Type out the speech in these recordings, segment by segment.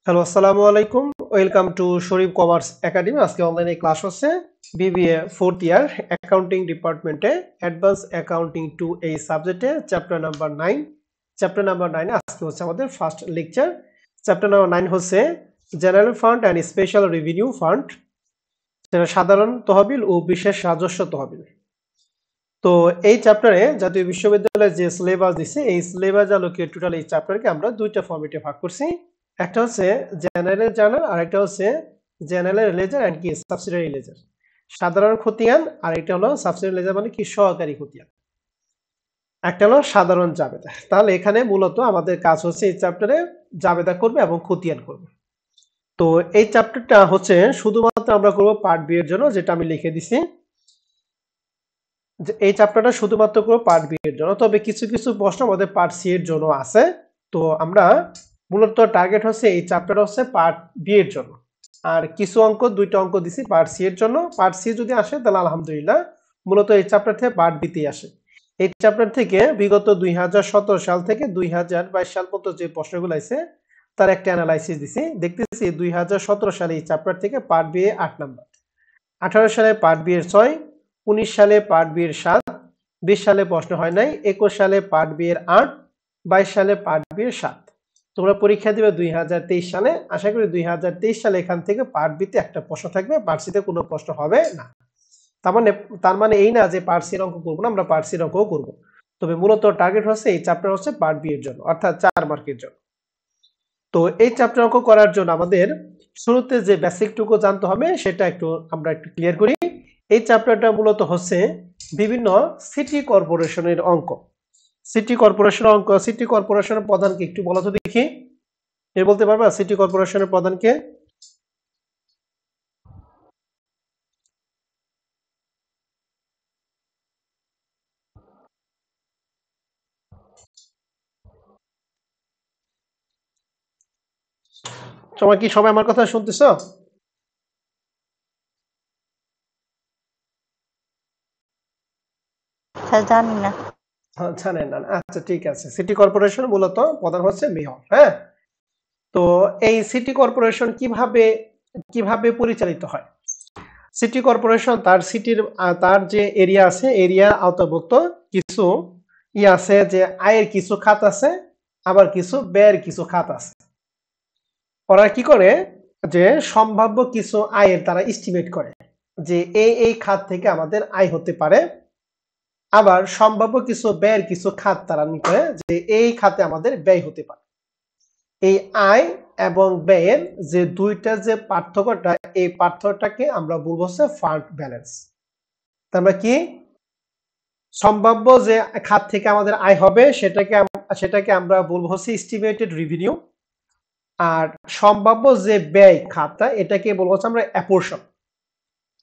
Hello, আসসালামু আলাইকুম। Welcome to Sharif commerce academy. আজকে অনলাইনে ক্লাস হচ্ছে বিবিএ 4th ইয়ার অ্যাকাউন্টিং ডিপার্টমেন্টে অ্যাডভান্স অ্যাকাউন্টিং 2 এই সাবজেক্টে চ্যাপ্টার নাম্বার 9। চ্যাপ্টার নাম্বার 9 আজকে হচ্ছে আমাদের ফার্স্ট লেকচার। চ্যাপ্টার নাম্বার 9 হচ্ছে general fund and special revenue fund, যেটা সাধারণ তহবিল ও বিশেষ রাজস্ব তহবিল। তো এই চ্যাপ্টারে জাতীয় বিশ্ববিদ্যালয়ে যে সিলেবাস দিছে এই সিলেবাস আলোকে টোটাল এই চ্যাপ্টারকে আমরা দুইটা ফরম্যাটে ভাগ করছি। একটা হচ্ছে জেনারেল জার্নাল আর একটা হচ্ছে জেনারেল লেজার এন্ড কি সাবসিডিয়ারি লেজার, সাধারণ খতিয়ান। আর এটা হলো সাবসিডিয়ারি লেজার মানে কি সহকারী খতিয়ান। একটা হলো সাধারণ জাবেদা। তাহলে এখানে মূলত আমাদের কাজ হচ্ছে এই চ্যাপ্টারে জাবেদা করবে এবং খতিয়ান করবে। তো এই চ্যাপ্টারটা হচ্ছে শুধুমাত্র আমরা করব পার্ট বি এর জন্য, যেটা আমি লিখে দিছি যে এই চ্যাপ্টারটা শুধুমাত্র করব পার্ট বি এর জন্য। তবে কিছু কিছু প্রশ্ন আমাদের পার্ট সি এর জন্য আছে। তো আমরা মূলত টার্গেট হচ্ছে এই চ্যাপ্টার হচ্ছে পার্ট বি এর জন্য। আর কিছু অঙ্ক, দুইটা অঙ্ক দিছি পার্ট সি এর জন্য। পার্ট সি যদি আসে তাহলে আলহামদুলিল্লাহ, মূলত এই চ্যাপ্টার থেকে পার্ট বি তে আসে। এই চ্যাপ্টার থেকে বিগত 2017 সাল থেকে 2022 সাল পর্যন্ত যে প্রশ্নগুলো আছে তার একটা অ্যানালাইসিস দিছি। দেখতেছি 2017 সালে এই চ্যাপ্টার থেকে পার্ট বি এ 8 নাম্বার, 18 সালে পার্ট বি এর 6, 19 সালে পার্ট বি এর 7, 20 সালে প্রশ্ন হয় নাই, 21 সালে পার্ট বি এর 8, 22 সালে পার্ট বি এর 7। তোমরা পরীক্ষা দিবে 2023 সালে। আশা করি 2023 সালে এখান থেকে পার্ট বি তে একটা প্রশ্ন থাকবে, পার্ট সি তে কোনো প্রশ্ন হবে না। তার মানে এই না যে পার্ট সির অঙ্ক করবো না, আমরা পার্ট সির অঙ্কও করবো। তবে মূলত টার্গেট হচ্ছে এই চ্যাপ্টার হচ্ছে পার্ট বি এর জন্য, অর্থাৎ 4 মার্কের জন্য। তো এই চ্যাপ্টার অঙ্ক করার জন্য আমাদের শুরুতে যে বেসিকটুকু জানতে হবে সেটা আমরা একটু ক্লিয়ার করি। এই চ্যাপ্টারটা মূলত হচ্ছে বিভিন্ন সিটি কর্পোরেশনের অঙ্ক। সিটি কর্পোরেশনের অঙ্ক। সিটি কর্পোরেশনের প্রধানকে একটু বলো তো দেখি, এ বলতে পারবা সিটি কর্পোরেশনের প্রধানকে? তোমার কি সবাই আমার কথা শুনতেছো? জানি না। জানেন না? আচ্ছা ঠিক আছে। সিটি কর্পোরেশন মূলত প্রধান হচ্ছে মেয়র। হ্যাঁ, তো এই সিটি কর্পোরেশন কিভাবে কিভাবে পরিচালিত হয়? সিটি কর্পোরেশন তার সিটির তার যে এরিয়া আছে, এরিয়া আওতাভুক্ত কিছু আছে, যে আয়ের কিছু খাত আছে, আবার কিছু ব্যয়ের কিছু খাত আছে। ওরা কি করে যে সম্ভাব্য কিছু আয়ের তারা এস্টিমেট করে যে এই খাত থেকে আমাদের আয় হতে পারে, আবার সম্ভাব্য কিছু ব্যয়ের কিছু খাত তারা নিতে যে এই খাতে আমাদের ব্যয় হতে পারে। এই আয় এবং ব্যয়ের যে দুইটা যে পার্থক্যটা, এই পার্থক্যটাকে আমরা বলবো হচ্ছে ফান্ড ব্যালেন্স। আমরা কি সম্ভাব্য যে খাত থেকে আমাদের আয় হবে সেটাকে আমরা বলবো হচ্ছে এস্টিমেটেড রেভিনিউ, আর সম্ভাব্য যে ব্যয় খাতটা এটাকে বলবো হচ্ছে আমরা অ্যাপোর্শন।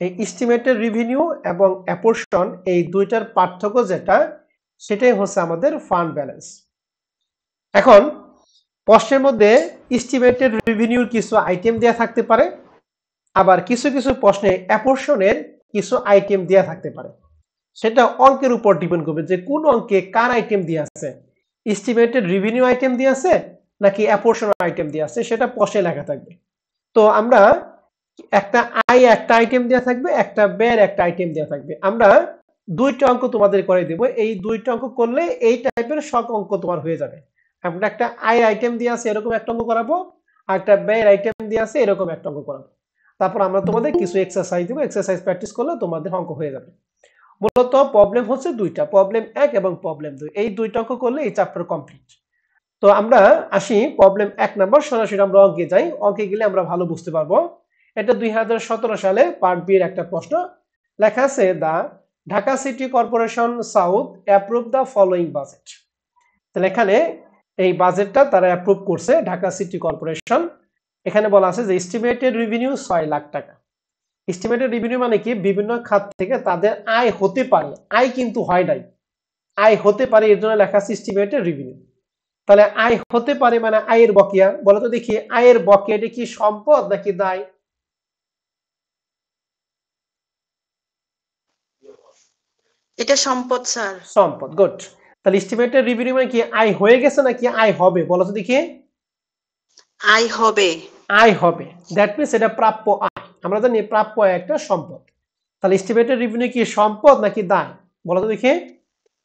এই এস্টিমেটেড রেভিনিউ এবং অ্যাপোর্শন এই দুইটার পার্থক্য যেটা, সেটাই হচ্ছে আমাদের ফান্ড ব্যালেন্স। এখন প্রশ্নের মধ্যে এস্টিমেটেড রেভিনিউর কিছু আইটেম দেয়া থাকতে পারে, আবার কিছু কিছু প্রশ্নে অ্যাপোর্শনের কিছু আইটেম দেয়া থাকতে পারে। সেটা অঙ্কের উপর ডিপেন্ড করবে যে কোন অঙ্কে কার আইটেম দিয়ে আছে, এস্টিমেটেড রেভিনিউ আইটেম দিয়ে আছে নাকি অ্যাপোর্শন আইটেম দিয়ে আছে, সেটা প্রশ্নে লেখা থাকবে। তো আমরা একটা আয় একটা আইটেম দেওয়া থাকবে, একটা ব্যয়ের একটা আইটেম দেওয়া থাকবে। আমরা দুইটা অঙ্ক তোমাদের করে দেব, এই দুইটা অঙ্ক করলে এই টাইপের সব অঙ্ক তোমার হয়ে যাবে। আমরা একটা আয় আইটেম দিয়ে আছে এরকম একটা অঙ্ক করাবো, আর একটা ব্যয়ের আইটেম দিয়ে আছে এরকম একটা অঙ্ক করাবো। তারপর আমরা তোমাদের কিছু এক্সারসাইজ দেবো, এক্সারসাইজ প্র্যাকটিস করলে তোমাদের অঙ্ক হয়ে যাবে। মূলত প্রবলেম হচ্ছে দুইটা, প্রবলেম 1 এবং প্রবলেম 2। এই দুইটা অঙ্ক করলে এই চ্যাপ্টার কমপ্লিট। তো আমরা আসি প্রবলেম 1 নম্বর, সরাসরি আমরা অঙ্কে যাই। অঙ্কে গেলে আমরা ভালো বুঝতে পারবো। এটা 2017 সালে পার্ট বি এর একটা প্রশ্ন। লেখা আছে the Dhaka city corporation south approve the following budget. তাহলে এখানে এই বাজেটটা তারা অ্যাপ্রুভ করছে ঢাকা সিটি কর্পোরেশন। এখানে বলা আছে যে এস্টিমেটেড রেভিনিউ 6 লাখ টাকা। এস্টিমেটেড রেভিনিউ মানে কি, বিভিন্ন খাত থেকে তাদের আয় হতে পারে, আয় কিন্তু হয় নাই, আয় হতে পারে, এর জন্য লেখা আছে এস্টিমেটেড রেভিনিউ। তাহলে আয় হতে পারে মানে আয়ের বকেয়া। বলো তো দেখি, আয়ের বকেয়া এটা কি সম্পদ নাকি দায়? এটা সম্পদ স্যার। সম্পদ, গুড। তাহলে এস্টিমেটেড রেভিনিউ মানে কি, আয় হয়ে গেছে নাকি আয় হবে? বলো তো দেখি। আয় হবে। আয় হবে, দ্যাট মিনস এটা প্রাপ্য আয়। আমরা জানি প্রাপ্য আয় একটা সম্পদ। তাহলে এস্টিমেটেড রেভিনিউ কি সম্পদ নাকি দায়? বলো তো দেখি।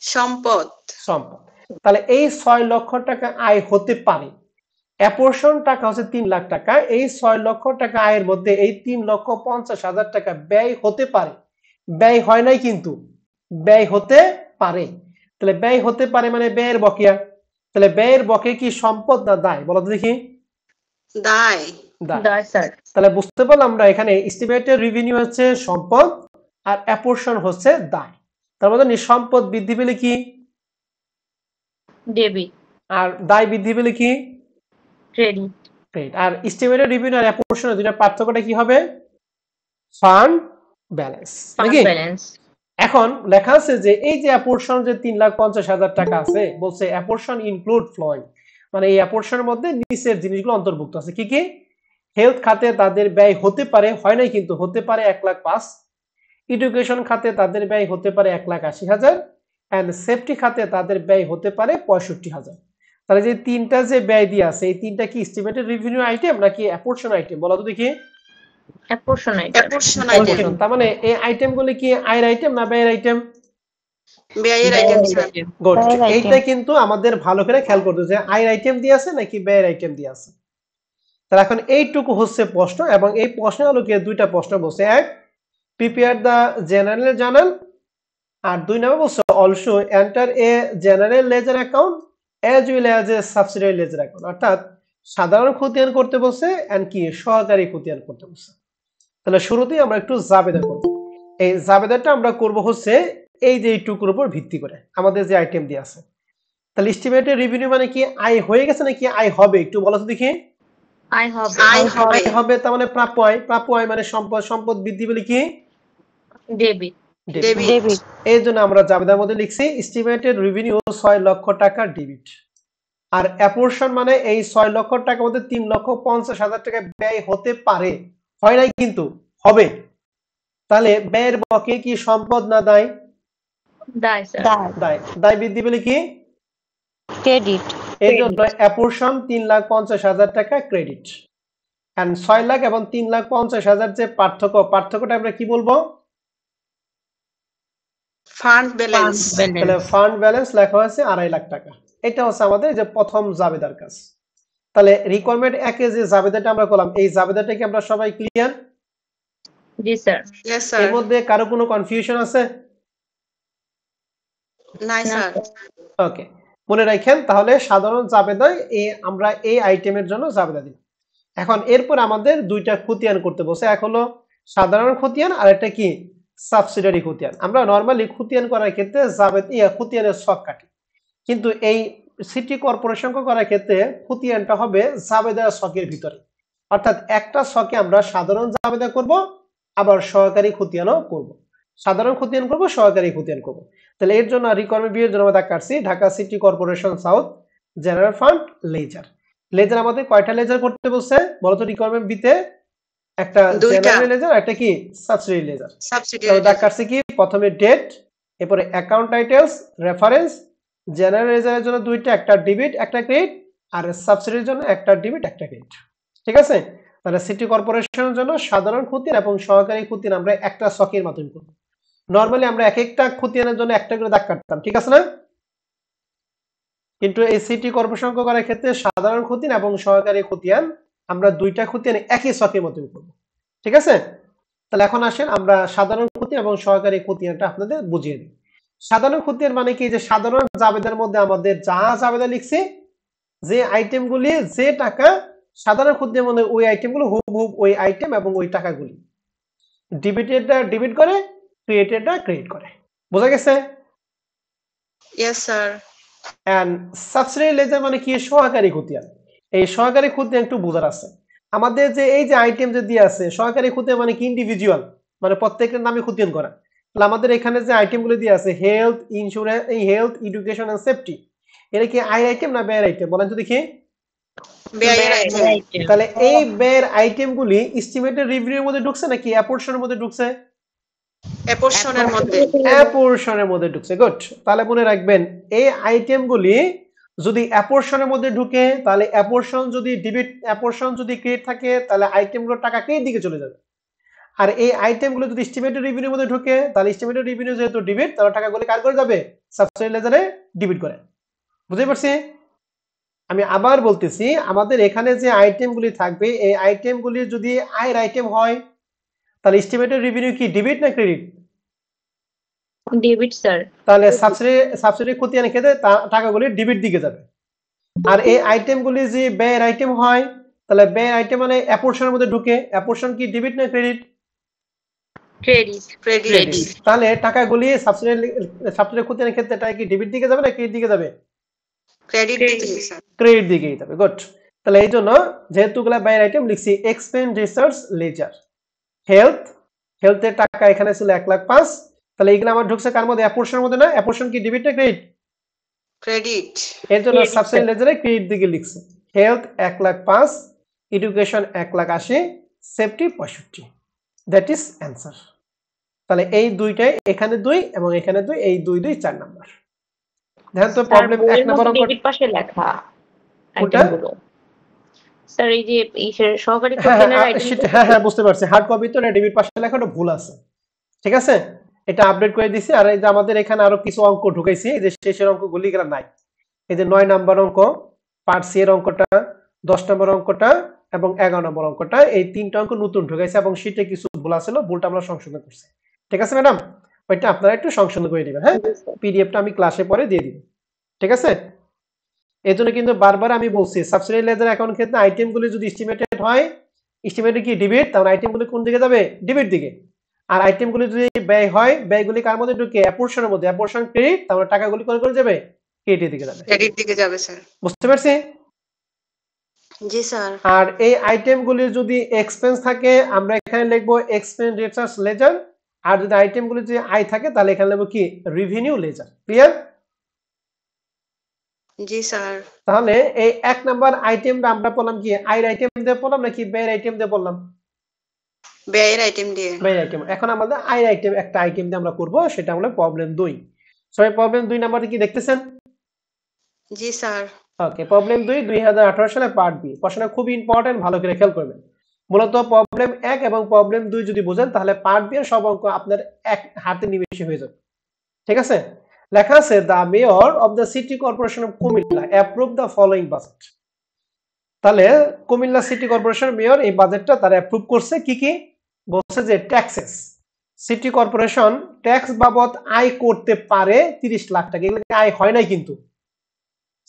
সম্পদ। সম্পদ। তাহলে এই 6 লক্ষ টাকা আয় হতে পারে, অ্যাপোর্শন টাকা হচ্ছে 3 লাখ টাকা, এই 6 লক্ষ টাকা আয়ের মধ্যে এই 3,50,000 টাকা ব্যয় হতে পারে, ব্যয় হয় নাই কিন্তু ব্যয় হতে পারে। তাহলে ব্যয় হতে পারে মানে ব্যয়ের বকেয়া। তাহলে ব্যয়ের বকেয়া কি সম্পদ না দায়? বলো তো দেখি। দায়। দায় স্যার। তাহলে বুঝতে পারলাম আমরা এখানে এস্টিমেটেড রেভিনিউ হচ্ছে সম্পদ আর অ্যাপোর্শন হচ্ছে দায়। তার মানে সম্পদ বৃদ্ধি পেলে কি ডেবিট, আর দায় বৃদ্ধি পেলে কি ক্রেডিট। ক্রেডিট। আর এস্টিমেটেড রেভিনিউ আর অ্যাপোর্শনের দুইটা পার্থক্যটা কি হবে? ফান্ড ব্যালেন্স নাকি? এখন লেখা আছে যে এই যে অ্যাপোর্শন যে 3,50,000 টাকা আছে, বলছে অ্যাপোর্শন ইনক্লুড ফ্লোয়িং, মানে এই অ্যাপোর্শনের মধ্যে নিচের জিনিসগুলো অন্তর্ভুক্ত আছে। কি কি? হেলথ খাতে তাদের ব্যয় হতে পারে, হয় নাই কিন্তু, হতে পারে 1,05,000। এডুকেশন খাতে তাদের ব্যয় হতে পারে 1,80,000 এন্ড সেফটি খাতে তাদের ব্যয় হতে পারে 65,000। তাহলে যে তিনটা যে ব্যয় দিয়ে আছে, এই তিনটা কি এস্টিমেটেড রেভিনিউ আইটেম নাকি অ্যাপোর্শন আইটেম? বলো তো দেখি। অ্যাপোর্শন আইটেম। তার মানে এই আইটেমগুলি কি আয়ের আইটেম না ব্যয়ের আইটেম? ব্যয়ের আইটেম স্যার। গুড। এইটা কিন্তু আমাদের ভালো করে খেয়াল করতে যে আয়ের আইটেম দিয়ে আছে নাকি ব্যয়ের আইটেম দিয়ে আছে। তাহলে এখন এইটুকু হচ্ছে প্রশ্ন, এবং এই প্রশ্নের আলোকে দুইটা প্রশ্ন বলছে। এক, প্রিপেয়ার দা জেনারেল জার্নাল, আর 2 নম্বর বলছে also enter a general laser account as well as a subsidiary laser account. অর্থাৎ সাধারণ খতিয়ান করতে বলছে এন্ড কি সহকারী খতিয়ান করতে বলছে। তাহলে শুরুতেই আমরা একটু জাবেদা করব। এই জাবেদাটা আমরা করব হচ্ছে এই যে এইটুকুর উপর ভিত্তি করে আমাদের যে আইটেম দিয়ে আছে। তাহলে এস্টিমেটেড রেভিনিউ মানে কি আয় হয়ে গেছে নাকি আয় হবে? একটু বলো তো দেখি। আয় হবে। আয় হবে তার মানে প্রাপ্য আয়। প্রাপ্য আয় মানে সম্পদ। সম্পদ বৃদ্ধি পেলে কি ডেবিট। এই জন্য আমরা জাবেদার মধ্যে লিখছি এস্টিমেটেড রেভিনিউ 6 লক্ষ টাকা ডেবিট। আর অ্যাপোর্শন মানে এই 6 লক্ষ টাকার মধ্যে 3,50,000 টাকা ব্যয় হতে পারে, হয় নাই কিন্তু হবে। তাহলে ব্যয়ের বকেয়া কি সম্পদ না দায়? দায় স্যার। দায়। দায় বৃদ্ধি পেলে কি ক্রেডিট। এই জন্য অ্যাপোর্শন 3,50,000 টাকা ক্রেডিট। এন্ড 6 লাখ এবং 3,50,000 যে পার্থক্যটা আমরা কি বলবো? Fund balance. তাহলে ফান্ড ব্যালেন্স লেখা হয়েছে 2.5 লাখ টাকা। এটা হচ্ছে আমাদের যে প্রথম জাবেদার কাজ। তাহলে রিকোয়ারমেন্ট 1 এ যে জাবেদাটা আমরা করলাম, এই জাবেদাটা কি আমরা সবাই ক্লিয়ার? জি স্যার। Yes sir. এর মধ্যে কারো কোনো কনফিউশন আছে? নাই স্যার। ওকে, মনে রাখেন তাহলে সাধারণ জাবেদায় আমরা এই আইটেমের জন্য জাবেদা দিই। এখন এরপর আমাদের দুইটা খতিয়ান করতে বসে। এক হলো সাধারণ খতিয়ান আর একটা কি সাবসিডিয়ারি খতিয়ান। আমরা নরমালি খতিয়ান করার ক্ষেত্রে খতিয়ানের ছক কাটি, কিন্তু এই সিটি কর্পোরেশন করার ক্ষেত্রে খতিয়ানটা হবে জাবেদার ছকের ভিতরে। অর্থাৎ একটা ছকে আমরা সাধারণ জাবেদা করব, আবার সহকারী খতিয়ানও করব। সাধারণ খতিয়ান করব, সহকারী খতিয়ান করব। তাহলে এর জন্য রিকোয়ারমেন্ট বি এর জন্য আমরা কাটছি Dhaka city corporation south general fund ledger. Ledger আমাদের কয়টা লেজার করতে বলছে বলতো রিকোয়ারমেন্ট বি তে? একটা জেনারেল লেজার, একটা কি সাবসিডিয়ারি লেজার। তাহলে দাগ কাটছে কি প্রথমে ডেট, এরপরে অ্যাকাউন্ট টাইটেলস, রেফারেন্স। জেনারেল লেজারের জন্য দুইটা, একটা ডেবিট একটা ক্রেডিট, আর সাবসিডিয়ারির জন্য একটা ডেবিট একটা ক্রেডিট। ঠিক আছে? তাহলে সিটি কর্পোরেশনের জন্য সাধারণ খতিয়ান এবং সহকারী খতিয়ান আমরা একটা ছকের মাধ্যমে করব। নরমালি আমরা এক একটা খতিয়ানের জন্য একটা করে দাগ কাটতাম, ঠিক আছে না? কিন্তু এই সিটি কর্পোরেশন করার ক্ষেত্রে সাধারণ খতিয়ান এবং সহকারী খতিয়ান আমরা দুইটা খতিয়ান একই ছকের মাধ্যমে করব। ঠিক আছে? তাহলে এখন আসেন আমরা সাধারণ খতিয়ান এবং সহকারী খতিয়ানটা আপনাদের বুঝিয়ে দিই। সাধারণ খতিয়ান মানে কি, যে সাধারণ জাবেদার মধ্যে আমাদের যা জাবেদা লিখছি, যে আইটেমগুলি যে টাকা সাধারণ খতিয়ানের মধ্যে ওই আইটেমগুলো হুবহুব ওই আইটেম এবং ওই টাকাগুলি ডেবিটেডটা ডেবিট করে, ক্রেডিটেডটা ক্রেডিট করে। বোঝা গেছে? Yes sir. And subsidiary ledger মানে কি সহকারী খতিয়ান। এই সহকারী খতিয়ান একটু বোঝার আছে। আমাদের যে এই যে আইটেম যে দিয়ে আছে সহকারী খতিয়ান মানে কি ইন্ডিভিজুয়াল, মানে প্রত্যেকের নামে খতিয়ান করা। তাহলে আমাদের এখানে যে আইটেমগুলো দিয়ে আছে হেলথ, ইন্স্যুরেন্স, এই হেলথ, এডুকেশন এন্ড সেফটি, এটা কি আয় আইটেম না ব্যয়ের আইটেম? বলেন তো দেখি। ব্যয়ের আইটেম। তাহলে এই ব্যয়ের আইটেমগুলি এস্টিমেটেড রেভিনিউর মধ্যে ঢুকছে নাকি অ্যাপোর্শনের মধ্যে ঢুকছে? অ্যাপোর্শনের মধ্যে। অ্যাপোর্শনের মধ্যে ঢুকছে। গুড। তাহলে মনে রাখবেন এই আইটেমগুলি যদি অ্যাপোর্শনের মধ্যে ঢুকে তাহলে অ্যাপোর্শন যদি ডেবিট অ্যাপোর্শন যদি ক্রেডিট থাকে তাহলে আইটেমগুলোর টাকা ক্রেডিট দিকে চলে যাবে। আর এই আইটেমগুলো যদি এস্টিমেটেড রেভিনিউর মধ্যে ঢুকে তাহলে এস্টিমেটেড রেভিনিউ যেহেতু ডেবিট তাহলে টাকাগুলো কার করে যাবে সাবসিডি লেজারে ডেবিট করে। বুঝতে পারছি? আমি আবার বলতেছি আমাদের এখানে যে আইটেমগুলি থাকবে এই আইটেমগুলি যদি আয়ের আইটেম হয় তাহলে এস্টিমেটেড রেভিনিউ কি ডেবিট না ক্রেডিট? Debit sir. তাহলে সাবসিডি খতিয়ানের ক্ষেত্রে টাকাগুলি ডেবিট দিকে যাবে। আর এই আইটেমগুলি যে ব্যয়ের আইটেম হয় তাহলে ব্যয়ের আইটেম মানে অ্যাপোর্শনের মধ্যে ঢুকে, অ্যাপোর্শন কি ডেবিট না ক্রেডিট? ক্রেডিট। তাহলে টাকাগুলি সাবসিডি খতিয়ানের ক্ষেত্রে টাকা কি ডেবিট দিকে যাবে না ক্রেডিট দিকে যাবে? ক্রেডিট দিকেই যাবে। গুড। তাহলে এই জন্য যেহেতু গুলা ব্যয়ের আইটেম লিখছি এক্সপেন্ডিচারস লেজার। হেলথের টাকা এখানে ছিল 1,05,000, তাহলে এইগুলো আমার ঢুকছে কার মধ্যে? অ্যাপোর্শনের মধ্যে না? অ্যাপোর্শন কি ডেবিট না ক্রেডিট? ক্রেডিট। এর জন্য সাবসিডি লেজারে ক্রেডিট দিকে লিখছি। Health 1,05,000, education 1,80,000, safety 65। That is answer. তাহলে এই দুইটাই এখানে 2 এবং এখানে 2, এই 2 2 4 নাম্বার। দেখেন তো প্রবলেম 1 নাম্বার অঙ্ক ডেবিট পাশে লেখা আইটেমগুলো স্যার এই যে সহকারী কোশ্চেনের আইটেম হ্যাঁ বুঝতে পারছি। হার্ড কপি তো ডেবিট পাশে লেখাটা ভুল আছে। ঠিক আছে, এটা আপডেট করে দিছি। আর এই যে আমাদের এখানে আরো কিছু অঙ্ক ঢুকাইছি, এই যে শেষের অঙ্কগুলি এগুলো নাই। এই যে 9 নাম্বার অঙ্ক, পার্ট সি এর অঙ্কটা, 10 নম্বর অঙ্কটা এবং 11 নম্বর অঙ্কটা, এই তিনটা অঙ্ক নতুন ঢুকাইছে এবং শীটে কিছু ভুল ছিল, ভুলটা আমরা সংশোধন করছি। ঠিক আছে ম্যাডাম, ওইটা আপনারা একটু সংশোধন করে দিবেন। হ্যাঁ, পিডিএফটা আমি ক্লাসে পরে দিয়ে দিব। ঠিক আছে, এজন্য কিন্তু বারবার আমি বলছি সাবসিডি লেজার অ্যাকাউন্ট ক্ষেত্রে আইটেমগুলি যদি এস্টিমেটেড হয়, এস্টিমেটেড কি ডেবিট, তাহলে আইটেমগুলি কোন দিকে যাবে? ডেবিট দিকে। আর আইটেমগুলি যদি ব্যয় হয়, ব্যয়গুলি কার মধ্যে ঢুকে? অ্যাপোর্শনের মধ্যে। অ্যাপোর্শন ক্রেডিট, তাহলে টাকাগুলি কোন করে যাবে? ক্রেডিট দিকে যাবে। ক্রেডিট দিকে যাবে স্যার। বুঝতে পারছি? জি স্যার। আর এই আইটেমগুলি যদি এক্সপেন্স থাকে আমরা এখানে লিখবো এক্সপেন্ডিচারস লেজার, আর যদি আইটেমগুলি যদি আয় থাকে তাহলে এখানে লিখবো কি? Revenue ledger. ক্লিয়ার? জি স্যার। তাহলে এই 1 নাম্বার আইটেমটা আমরা বললাম কি আয়ের আইটেম দিয়ে বললাম নাকি ব্যয়ের আইটেম দিয়ে বললাম? ব্যয়ের আইটেম দিয়ে। ব্যয়ের আইটেম। এখন আমাদের আয়ের আইটেম একটা আইটেম দিয়ে আমরা করব, সেটা হলো প্রবলেম 2। সবাই প্রবলেম 2 নাম্বারটা কি দেখতেছেন? জি স্যার। ওকে, প্রবলেম 2 2018 সালে পার্ট বি। প্রশ্নটা খুব ইম্পর্টেন্ট, ভালো করে খেয়াল করবেন। মূলত প্রবলেম 1 এবং প্রবলেম 2 যদি বুঝেন তাহলে পার্ট বি এর সব অঙ্ক আপনার এক হাতে নিমেষে হয়ে যাবে। ঠিক আছে, লেখা আছে the mayor of the city corporation of Comilla approve the following budget. তাহলে কুমিল্লা সিটি কর্পোরেশন মেয়র এই বাজেটটা তারা অ্যাপ্রুভ করছে। কি কি বলছে? যে ট্যাক্সেস, সিটি কর্পোরেশন ট্যাক্স বাবদ আয় করতে পারে 30 লাখ টাকা। এগুলো আয় হয় নাই কিন্তু।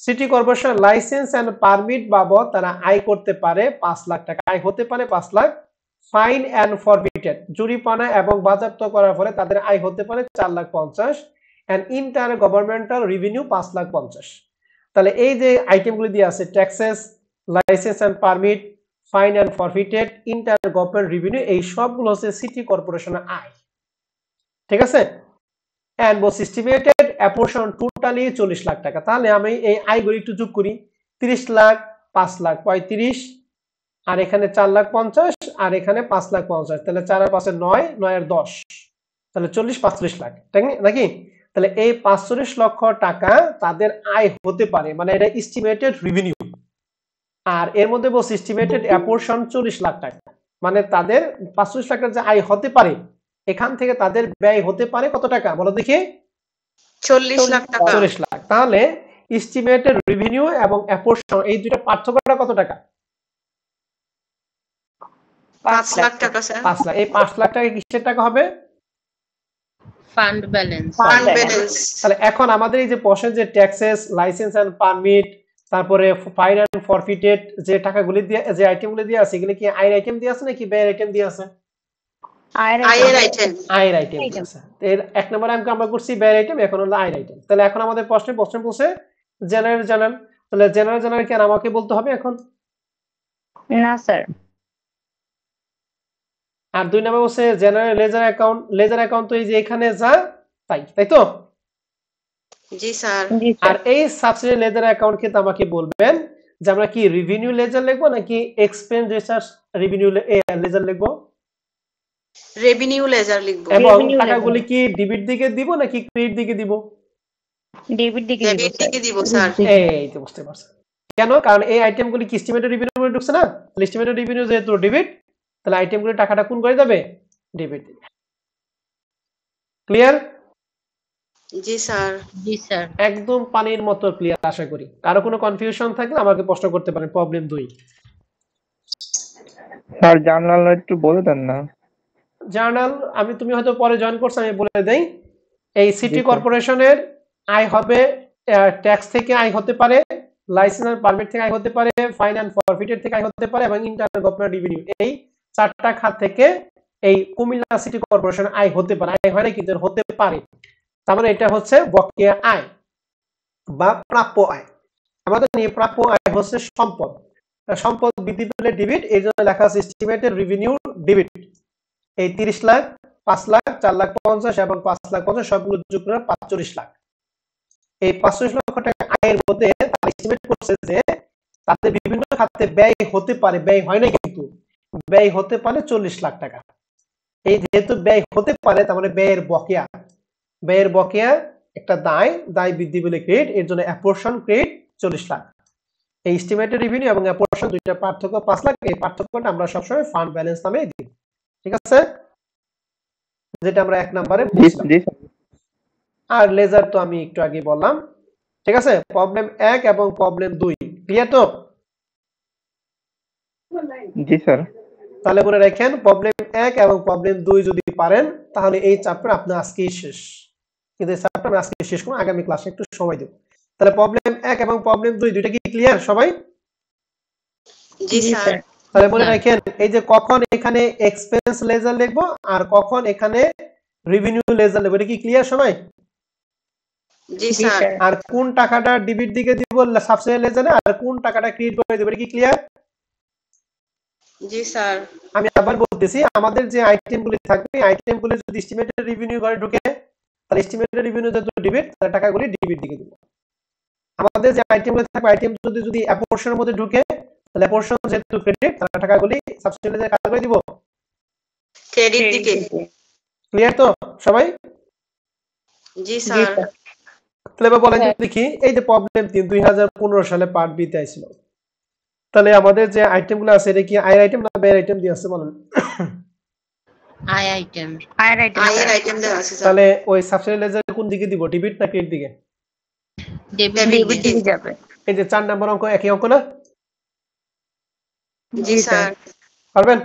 City corporation license and permit বাবদ তারা আয় করতে পারে 5 লাখ টাকা, আয় হতে পারে 5 লাখ। ফাইন এন্ড ফরফিটেড, জরিমানা এবং বাজেয়াপ্ত করার ফলে তাদের আয় হতে পারে 4,50,000। And inter governmental revenue 5,50,000। তাহলে এই যে আইটেমগুলি দিয়ে আছে taxes, license and permit, fine and forfeited, inter government revenue, এই সবগুলো হচ্ছে সিটি কর্পোরেশনের আয়। ঠিক আছে, and was estimated apportion totally 40 lakh টাকা। তাহলে আমি এই আয়গুলি একটু যোগ করি। 30 লাখ, 5 লাখ 35, আর এখানে 4,50,000, আর এখানে 5,50,000। তাহলে 4 আর 5 এর 9, 9 এর 10, তাহলে 40-45 লাখ, তাই নাকি? তাহলে এই 45 লক্ষ টাকা তাদের আয় হতে পারে, মানে এটা এস্টিমেটেড রেভিনিউ। আর এর মধ্যে বলছে এস্টিমেটেড অ্যাপোর্শন 40 লাখ টাকা, মানে তাদের 45 লাখ টাকা যে আয় হতে পারে, এখান থেকে তাদের ব্যয় হতে পারে কত টাকা বলো দেখি? 40 লাখ টাকা। 40 লাখ। তাহলে এস্টিমেটেড রেভিনিউ এবং অ্যাপোর্শন এই দুইটা পার্থক্যটা কত টাকা? 5 লাখ টাকা স্যার। 5 লাখ। এই 5 লাখ টাকা কিসের টাকা হবে? Fund balance. Fund balance. তাহলে এখন আমাদের এই যে প্রশ্নের যে ট্যাক্সেস, লাইসেন্স এন্ড পারমিট, তারপরে ফাইন এন্ড ফরফিটেড যে টাকাগুলি দিয়ে, যে আইটেমগুলি দিয়ে আছে, এগুলি কি আয়ের আইটেম দিয়ে আছে নাকি ব্যয়ের আইটেম দিয়ে আছে? আয়ের আইটেম। আয়ের আইটেম দিয়ে আছে। এর 1 নম্বরে আমরা করছি ব্যয়ের আইটেম, এখন হলো আয়ের আইটেম। তাহলে এখন আমাদের প্রশ্ন বলছে জেনারেল। তাহলে জেনারেল কেন আমাকে বলতে হবে এখন? না স্যার। আর 2 নম্বরে বলছে general laser account. Laser account তো এই যে এখানে যা তাই তো? জি স্যার। আর এই সাবসিডি লেজার অ্যাকাউন্ট কে আমাকে বলবেন যে আমরা কি রেভিনিউ লেজার লিখবো নাকি এক্সপেন্ডিচার রেভিনিউ লেজার লিখবো? রেভিনিউ লেজার লিখবো। এবং টাকাগুলি কি ডেবিট দিকে দিব নাকি ক্রেডিট দিকে দিব? ডেবিট দিকে দিব ডেবিট স্যার। দিকে দিব স্যার। এই তো বুঝতে পারছেন কেন, কারণ এই আইটেমগুলি কি এস্টিমেটেড রেভিনিউ ঢুকছে না, তাহলে এস্টিমেটেড রেভিনিউ যেহেতু ডেবিট, তাহলে আইটেমগুলি টাকাটা কোন করে যাবে, ডেবিট দিবে। ক্লিয়ার? জি স্যার। জি স্যার। একদম পানির মতো ক্লিয়ার আশা করি। কারো কোনো কনফিউশন থাকলে আমাকে প্রশ্ন করতে পারেন। প্রবলেম 2। স্যার জার্নাল একটু বলে দেন না। জার্নাল তুমি হয়তো পরে জয়েন করছো, আমি বলে দেই। এই সিটি জি, স্যার। কর্পোরেশনের আয় হবে ট্যাক্স থেকে আয় হতে পারে, লাইসেন্স আর পারমিট থেকে আয় হতে পারে, ফাইন অ্যান্ড ফরফিটেড থেকে আয় হতে পারে এবং ইন্টার গভর্নমেন্ট রেভিনিউ। এই 4টা খাত থেকে এই কুমিল্লা সিটি কর্পোরেশন আয় হতে পারে, আয় হয় না কিন্তু হতে পারে। তার মানে এটা হচ্ছে বকেয়া আয় বা প্রাপ্য আয়। আমাদের নিয়ে প্রাপ্য আয় হচ্ছে সম্পদ, সম্পদ বৃদ্ধি পেলে ডেবিট, এই জন্য লেখা আছে এস্টিমেটেড রেভিনিউ ডেবিট। এই 30 লাখ, 5 লাখ, 4 লাখ 50 এবং 5 লাখ 50 সবগুলো যোগ করে 45 লাখ। এই 45 লক্ষ টাকা আয়ের মধ্যে তারা এস্টিমেট করছে যে তাদের বিভিন্ন খাতে ব্যয় হতে পারে, ব্যয় হয় না কিন্তু ব্যয় হতে পারে 40 লাখ টাকা। এই যেহেতু ব্যয় হতে পারে তার মানে ব্যয়ের বকেয়া একটা দায় বৃদ্ধি পেলে ক্রেডিট, এর জন্য অ্যাপোর্শন ক্রেডিট 40 লাখ। এই এস্টিমেটেড রেভিনিউ এবং অ্যাপোর্শন দুইটা পার্থক্য 5 লাখ। এই পার্থক্যটা আমরা সবসময় ফান্ড ব্যালেন্স নামে দিই, ঠিক আছে, যেটা আমরা 1 নম্বরে জি বুঝলাম। জি স্যার। আর লেজার তো আমি একটু আগে বললাম, ঠিক আছে। প্রবলেম 1 এবং প্রবলেম 2 ক্লিয়ার তো? জি স্যার। তাহলে বলে রাখেন প্রবলেম 1 এবং প্রবলেম 2 যদি পারেন তাহলে এই চ্যাপ্টার আপনার আজকেই শেষ। কিন্তু এই চ্যাপ্টার আমি আজকে শেষ করব, আগামী ক্লাসে একটু সময় দেব। তাহলে প্রবলেম 1 এবং প্রবলেম 2 দুইটা কি ক্লিয়ার সবাই? জি স্যার। তাহলে বলে রাখেন এই যে কখন এখানে এক্সপেন্স লেজার লিখবো আর কখন এখানে রেভিনিউ লেজার লিখবো, এটা কি ক্লিয়ার সবাই? জি স্যার। আর কোন টাকাটা ডেবিট দিকে দিব সাবসিডি লেজারে আর কোন টাকাটা ক্রেডিট করে দেব, এটা কি ক্লিয়ার? জি স্যার। আমি আবার বলতেছি, আমাদের যে আইটেমগুলি থাকবে আইটেমগুলি যদি এস্টিমেটেড রেভিনিউ ঘরে ঢুকে তাহলে এস্টিমেটেড রেভিনিউ যেহেতু ডেবিট তাহলে টাকাগুলি ডেবিট দিকে দিব। আমাদের যে আইটেমগুলি থাকবে আইটেম যদি অ্যাপোর্শনের মধ্যে ঢুকে তাহলে অ্যাপোর্শন যেহেতু ক্রেডিট তাহলে টাকাগুলি সাবসিডি লেজারে কাজ করে দিব, ক্রেডিট দিকে। ক্লিয়ার তো সবাই? জি স্যার। তাহলে এবার বলেন দেখি, এই যে প্রবলেম 3 2015 সালে পার্ট বি তে আইছিল, তাহলে আমাদের যে আইটেমগুলো আছে এটা কি আয়ের আইটেম না ব্যয়ের আইটেম দিয়ে আছে বলেন? আয় আইটেম। আয়ের আইটেম দেওয়া আছে স্যার। তাহলে ওই সাবসিডি লেজার কোন দিকে দিব, ডেবিট না ক্রেডিট দিকে? ডেবিট দিকে যাবে। এই যে 4 নম্বর অঙ্ক একই অঙ্ক না? জি স্যার। পারবেন?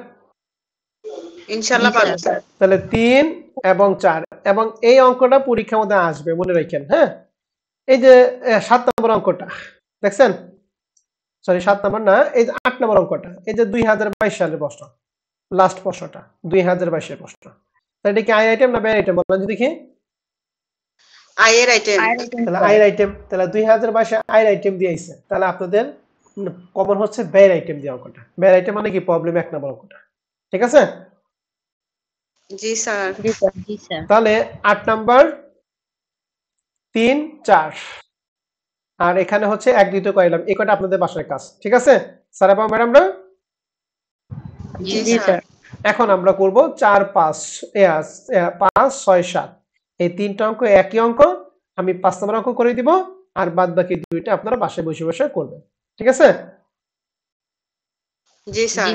ইনশাআল্লাহ পারবো স্যার। তাহলে 3 এবং 4 এবং এই অঙ্কটা পরীক্ষার মধ্যে আসবে মনে রাখেন। হ্যাঁ, এই যে 7 নম্বর অঙ্কটা দেখছেন, সরি 7 নম্বর না, এই যে 8 নম্বর অঙ্কটা, এই যে 2022 সালের প্রশ্ন, লাস্ট প্রশ্নটা 2022 এর প্রশ্ন। তাহলে এটা কি আয় আইটেম না ব্যয় আইটেম বলেন দেখি? আয়ের আইটেম। তাহলে আয়ের আইটেম, তাহলে 2022 এ আয়ের আইটেম দিয়েছে, তাহলে আপনাদের কমন হচ্ছে ব্যয়ের আইটেম দিয়ে অঙ্কটা। ব্যয়ের আইটেম মানে কি প্রবলেম 1 নম্বর অঙ্কটা, ঠিক আছে? জি স্যার। জি স্যার। তাহলে 8 নাম্বার 3 4 আর এখানে হচ্ছে 1 2 কইলাম, এই কয়টা আপনাদের বাসার কাজ, ঠিক আছে স্যার এবং ম্যাডামরা? জি স্যার। এখন আমরা করব 4 5 5 6 7 এই তিনটা অঙ্ক একই অঙ্ক, আমি 5 নম্বর অঙ্ক করে দিব আর বাদ বাকি দুইটা আপনারা বাসায় বসে বসে করবেন, ঠিক আছে? জি স্যার।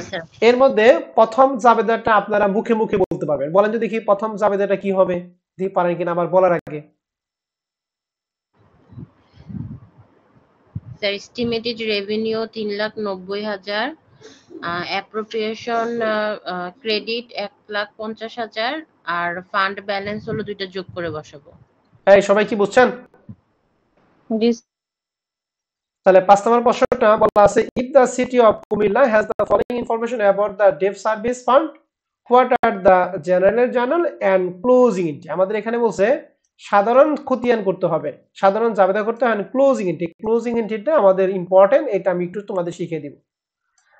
এর মধ্যে প্রথম জাবেদাটা আপনারা মুখে মুখে বলতে পারবেন, বলেন যদি কি প্রথম জাবেদাটা কি হবে, দিতে পারেন কিনা আমার বলার আগে? Sir estimated revenue 3,90,000, appropriation credit 1,50,000 আর ফান্ড ব্যালেন্স হলো দুইটা যোগ করে বসাবো। এই সবাই কি বুঝছেন? জি। তাহলে 5 নম্বর প্রশ্নটা বলা আছে, if the city of Kumilla has the following information about the debt service fund, what are the general journal and closing entry? আমাদের এখানে বলছে সাধারণ খতিয়ান করতে হবে, সাধারণ জাবেদা করতে হবে, ক্লোজিং এন্ট্রি। ক্লোজিং এন্ট্রিটা আমাদের ইম্পর্টেন্ট, এটা আমি একটু তোমাদের শিখিয়ে দিব।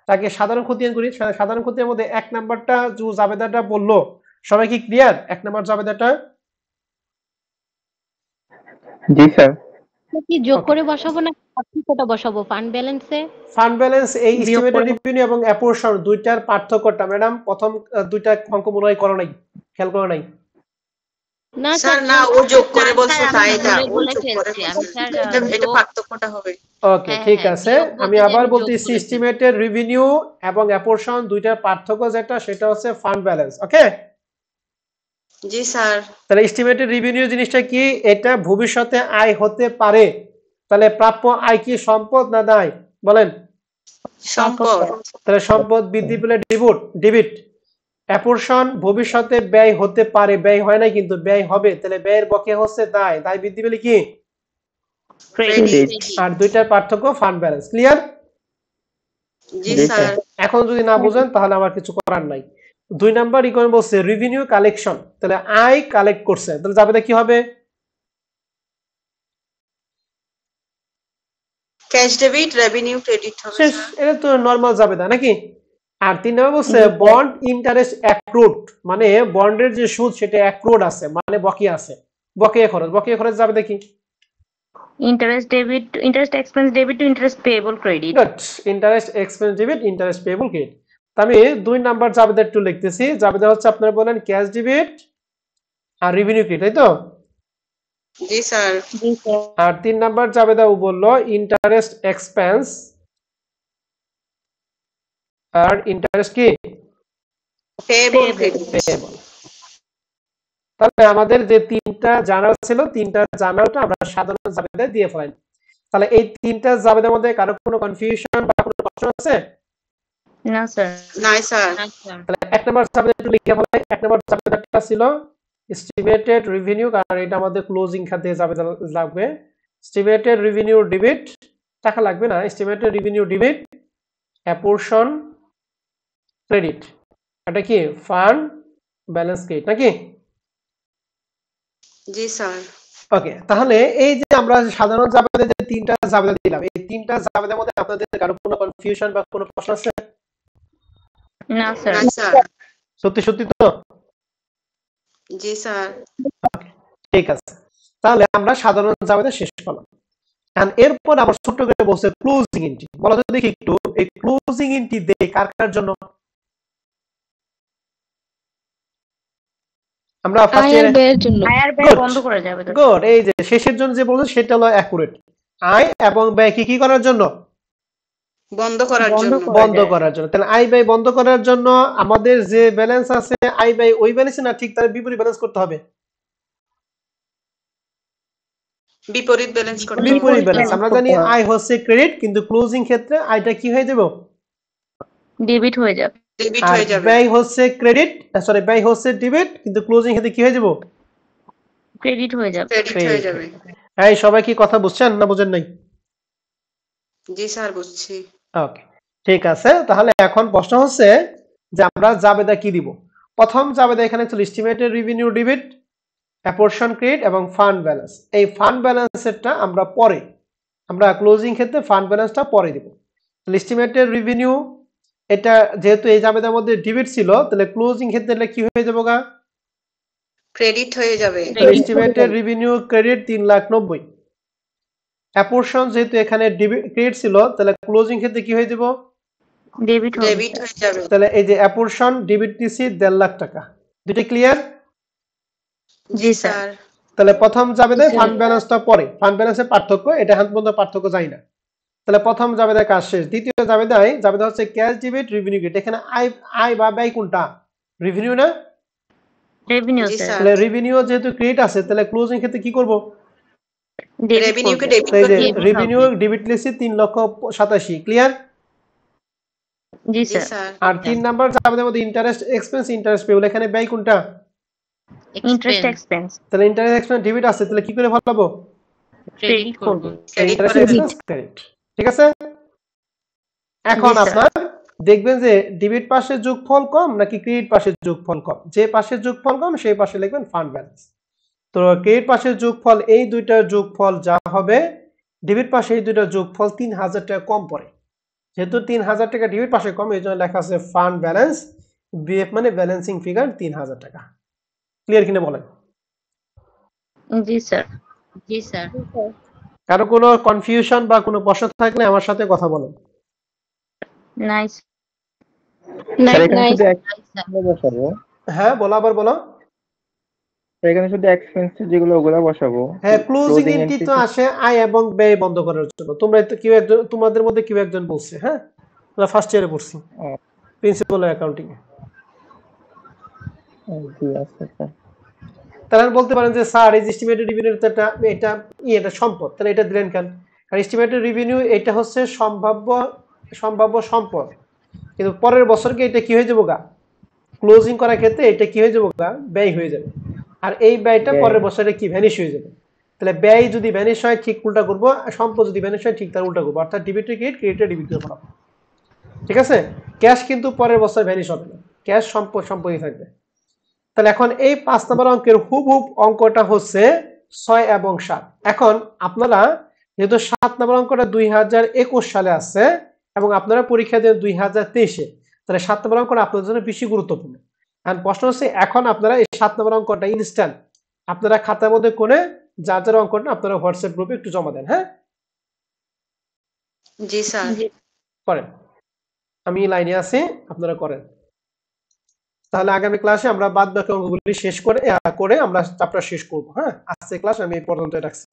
তাকে সাধারণ খতিয়ান করি। সাধারণ খতিয়ানের মধ্যে 1 নাম্বারটা যে জাবেদাটা বললো, সবাই কি ক্লিয়ার 1 নাম্বার জাবেদাটা? জি স্যার। কি যোগ করে বসাবো না পার্থক্যটা বসাবো ফান্ড ব্যালেন্সে? ফান্ড ব্যালেন্স এই এস্টিমেটেড রেভিনিউ এবং অ্যাপোর্শন দুইটার পার্থক্যটা ম্যাডাম প্রথম দুইটা অঙ্ক মনে হয় করো নাই, খেয়াল করো নাই? না স্যার না ও যোগ করে বলছে স্যার, তাই আমি না ভুলে ও বলে যোগ করে ফেলছি। আমি বলছে। স্যার এটা যোগ পার্থক্যটা হবে। ওকে হ্যাঁ, ঠিক হ্যাঁ, আছে, বিয়োগ আমি বলতে আবার আমি যোগ বলতেছি করেছি। এস্টিমেটেড রেভিনিউ এবং অ্যাপোর্শন দুইটার পার্থক্য যেটা সেটা হচ্ছে ফান্ড ব্যালেন্স। ওকে, জি স্যার। তাহলে এস্টিমেটেড রেভিনিউ জিনিসটা কি? এটা ভবিষ্যতে আয় হতে পারে। তাহলে প্রাপ্য আয় কি সম্পদ না দায়? বলেন। সম্পদ। তাহলে সম্পদ বৃদ্ধি পেলে ডেবিট। অ্যাপোর্শন ভবিষ্যতে ব্যয় হতে পারে, ব্যয় হয় না কিন্তু ব্যয় হবে, তাহলে ব্যয়ের বকেয়া হচ্ছে দায়, দায় বৃদ্ধি পেলে কি? ক্রেডিট। আর দুইটার পার্থক্য ফান্ড ব্যালেন্স। ক্লিয়ার? জি জি স্যার। স্যার। এখন যদি না বুঝেন তাহলে আমার কিছু করার নাই। 2 নাম্বার ইকোনমি বলছে রেভিনিউ কালেকশন, তাহলে আয় কালেক্ট করছে, তাহলে যাবে কি হবে? ক্যাশ ডেবিট রেভিনিউ ক্রেডিট হবে শেষ, স্যার। এটা তো নরমাল যাবে না নাকি? আর 3 নাম্বার বলছে বন্ড ইন্টারেস্ট অ্যাক্রুড, মানে বন্ডের যে সুদ সেটা অ্যাক্রুড আছে, মানে বকেয়া আছে, বকেয়া খরচ যাবে দেখি। Interest expense debit two interest payable credit. Good, interest expense debit interest payable credit. আমি 2 নাম্বার জাবেদা একটু লিখতেছি। জাবেদা হচ্ছে আপনারা বলেন ক্যাশ ডেবিট আর রেভিনিউ ক্রেডিট, তাই তো? জি স্যার। জি স্যার। আর 3 নাম্বার জাবেদা ও বললো ইন্টারেস্ট এক্সপেন্স আর ইন্টারেস্ট কি? Payable credit. পেয়েবল। তাহলে আমাদের যে 3টা জার্নাল ছিল, 3টা জার্নালটা আমরা সাধারণ জাবেদায় দিয়ে ফেলাই। তাহলে এই 3টা জাবেদার মধ্যে কারো কোনো কনফিউশন বা কোনো প্রশ্ন আছে? না স্যার। নাই স্যার। তাহলে 1 নাম্বার জাবেদা একটু লিখে ফেলাই। 1 নাম্বার জাবেদাটা ছিল এস্টিমেটেড রেভিনিউ, কারণ এটা আমাদের ক্লোজিং খাতে জাবেদা লাগবে। এস্টিমেটেড রেভিনিউ ডেবিট, টাকা লাগবে না, এস্টিমেটেড রেভিনিউ ডেবিট অ্যাপোর্শন ক্রেডিট, এটা কি ফান্ড ব্যালেন্স ক্রেডিট নাকি? জি স্যার। ওকে, তাহলে এই যে আমরা সাধারণ জাবেদা যে 3টা জাবেদা দিলাম, এই 3টা জাবেদার মধ্যে আপনাদের কারো কোনো কনফিউশন বা কোনো প্রশ্ন আছে? না স্যার। নাই স্যার। সত্যি সত্যি তো? জি স্যার। ঠিক আছে, তাহলে আমরা সাধারণ জাবেদা শেষ করলাম। এখন এরপর আবার ছোট করে বলছে ক্লোজিং এন্ট্রি। বলো তো দেখি একটু, এই ক্লোজিং এন্ট্রি দেই কার কার জন্য? আমরা ফার্স্ট আয় আর ব্যয়ের জন্য। আয় আর ব্যয় বন্ধ করে যাবে তো। গুড, এই যে শেষের জন্য যে বলছে সেটা হলো অ্যাকুরেট। আয় এবং ব্যয় কি করার জন্য? বন্ধ করার বন্ধ জন্য। করা বন্ধ যায়। করার জন্য। তাহলে আয় ব্যয় বন্ধ করার জন্য আমাদের যে ব্যালেন্স আছে আয় ব্যয় ওই ব্যালেন্সে না, ঠিক তার বিপরীত ব্যালেন্স করতে হবে। বিপরীত ব্যালেন্স করতে হবে। বিপরীত ব্যালেন্স। আমরা জানি আয় হচ্ছে ক্রেডিট, কিন্তু ক্লোজিং ক্ষেত্রে আয়টা কি হয়ে যাবে? ডেবিট হয়ে যাবে। ডেবিট আর হয়ে যাবে। ব্যয় হচ্ছে ক্রেডিট, সরি ব্যয় হচ্ছে ডেবিট, কিন্তু ক্লোজিং ক্ষেত্রে কি হয়ে যাবে? ক্রেডিট হয়ে যাবে। ক্রেডিট হয়ে যাবে। এই সবাই কি কথা বুঝছেন না বুঝেন নাই? জি স্যার বুঝছি। ওকে, ঠিক আছে। তাহলে এখন প্রশ্ন হচ্ছে যে আমরা জাবেদা কি দিব? প্রথম জাবেদা এখানে ছিল এস্টিমেটেড রেভিনিউ ডেবিট, অ্যাপোর্শন ক্রেডিট এবং ফান্ড ব্যালেন্স। এই ফান্ড ব্যালেন্সেরটা আমরা পরে, আমরা ক্লোজিং ক্ষেত্রে ফান্ড ব্যালেন্সটা পরে দিব। তাহলে এস্টিমেটেড রেভিনিউ, এটা যেহেতু এই জাবেদার মধ্যে ডেবিট ছিল, তাহলে ক্লোজিং ক্ষেত্রে কি হয়ে যাবে গা? ক্রেডিট হয়ে যাবে। Estimated revenue credit 3,90,000। অ্যাপোর্শন যেহেতু এখানে ক্রেডিট ছিল, তাহলে ক্লোজিং ক্ষেত্রে কি হয়ে যাব? ডেবিট হবে। ডেবিট হয়ে যাবে। তাহলে এই যে অ্যাপোর্শন ডেবিট দিছি 1.5 লাখ টাকা। দুটো ক্লিয়ার? জি স্যার। তাহলে প্রথম জাবেদায় ফান্ড ব্যালেন্সটা পরে, ফান্ড ব্যালেন্সের পার্থক্য এটা হাত পর্যন্ত পার্থক্য যায় না। তাহলে প্রথম জাবেদায় কাজ শেষ। দ্বিতীয় জাবেদা হচ্ছে ক্যাশ ডেবিট রেভিনিউ ক্রেডিট। এখানে আয় বা ব্যয় কোনটা? রেভিনিউ না? রেভিনিউ জি স্যার। স্যার। তাহলে রেভিনিউ যেহেতু ক্রেডিট আছে, তাহলে ক্লোজিং ক্ষেত্রে কি করব? রেভিনিউকে ডেবিট তাই যে করব। রেভিনিউ ডেবিট লিখছি 3,87,000। ক্লিয়ার? জি জি স্যার। স্যার। আর 3 নাম্বার জাবেদার মধ্যে ইন্টারেস্ট এক্সপেন্স ইন্টারেস্ট পেবল। এখানে ব্যয় কোনটা? ইন্টারেস্ট এক্সপেন্স তাহলে ইন্টারেস্ট এক্সপেন্স ডেবিট আছে, তাহলে কি করে ফেলাবো? ক্রেডিট করব। ক্রেডিট ইন্টারেস্ট করে এক্সপেন্স ক্রেডিট। ঠিক আছে? এখন জি, স্যার। আপনার দেখবেন যে ডেবিট পাশে যোগফল কম নাকি ক্রেডিট পাশে যোগফল কম। যে পাশে যোগফল কম সেই পাশে লিখবেন ফান্ড ব্যালেন্স। তো ক্রেডিট পাশে যোগফল এই দুইটার যোগফল যা হবে, ডেবিট পাশে এই দুইটার যোগফল 3,000 টাকা কম পড়ে। যেহেতু 3,000 টাকা ডেবিট পাশে কম, এই জন্য লেখা আছে ফান্ড ব্যালেন্স, বিএফ মানে ব্যালেন্সিং ফিগার 3,000 টাকা। ক্লিয়ার কিনা বলেন? জি স্যার। জি স্যার। কারো কোনো কনফিউশন বা কোনো প্রশ্ন থাকলে আমার সাথে কথা বলেন। নাইস। স্যার এখানে শুধু একটা বসাবো। হ্যাঁ বলো, আবার বলো। এখানে শুধু এক্সপেন্স যেগুলো ওগুলা বসাবো। হ্যাঁ, ক্লোজিং ক্লোজিং এন্ট্রি এন্ট্রি তো আসে আয় এবং ব্যয় বন্ধ করার জন্য। তোমরা তো কেউ একজন, তোমাদের মধ্যে কেউ একজন বলছে, হ্যাঁ, আমরা ফার্স্ট ইয়ারে পড়ছি প্রিন্সিপাল অ্যাকাউন্টিং এ। জি আচ্ছা স্যার। তাহলে বলতে পারেন যে স্যার এই এস্টিমেটেড রেভিনিউ এটা সম্পদ, তাহলে এটা দিলেন কেন? কারণ এস্টিমেটেড রেভিনিউ এটা হচ্ছে সম্ভাব্য সম্পদ, কিন্তু পরের বছরকে এটা কি হয়ে যাবো গা, ক্লোজিং করার ক্ষেত্রে এটা কি হয়ে যাবো গা, ব্যয় হয়ে যাবে। আর এই ব্যয়টা পরের বছরে কি ভ্যানিশ হয়ে যাবে। তাহলে ব্যয় যদি ভ্যানিশ হয় ঠিক উল্টা করবো, সম্পদ যদি ভ্যানিশ হয় ঠিক তার উল্টা করবো, অর্থাৎ debit two credit, credit debit করে ফেলাবো। ঠিক আছে? ক্যাশ কিন্তু পরের বছর ভ্যানিশ হবে না, ক্যাশ সম্পদই থাকবে। তাহলে এখন এই 5 নম্বর অঙ্কের হুবহুব অঙ্কটা হচ্ছে 6 এবং 7। এখন আপনারা যেহেতু 7 নম্বর অঙ্কটা 2021 সালে আছে এবং আপনারা পরীক্ষা দেন 2023-এ, তাহলে 7 নম্বর অঙ্কটা আপনাদের জন্য বেশি গুরুত্বপূর্ণ। আর প্রশ্ন হচ্ছে এখন আপনারা এই 7 নম্বর অঙ্কটা ইনস্ট্যান্ট আপনারা খাতার মধ্যে করে যার অঙ্কটা আপনারা হোয়াটসঅ্যাপ গ্রুপে একটু জমা দেন। হ্যাঁ, জি স্যার। করেন, আমি লাইনে আছি, আপনারা করেন। তাহলে আগামী ক্লাসে আমরা বাদ বাকি অঙ্কগুলি শেষ করে আমরা চ্যাপ্টার শেষ করবো। হ্যাঁ, আজকে ক্লাস আমি এই পর্যন্ত রাখছি।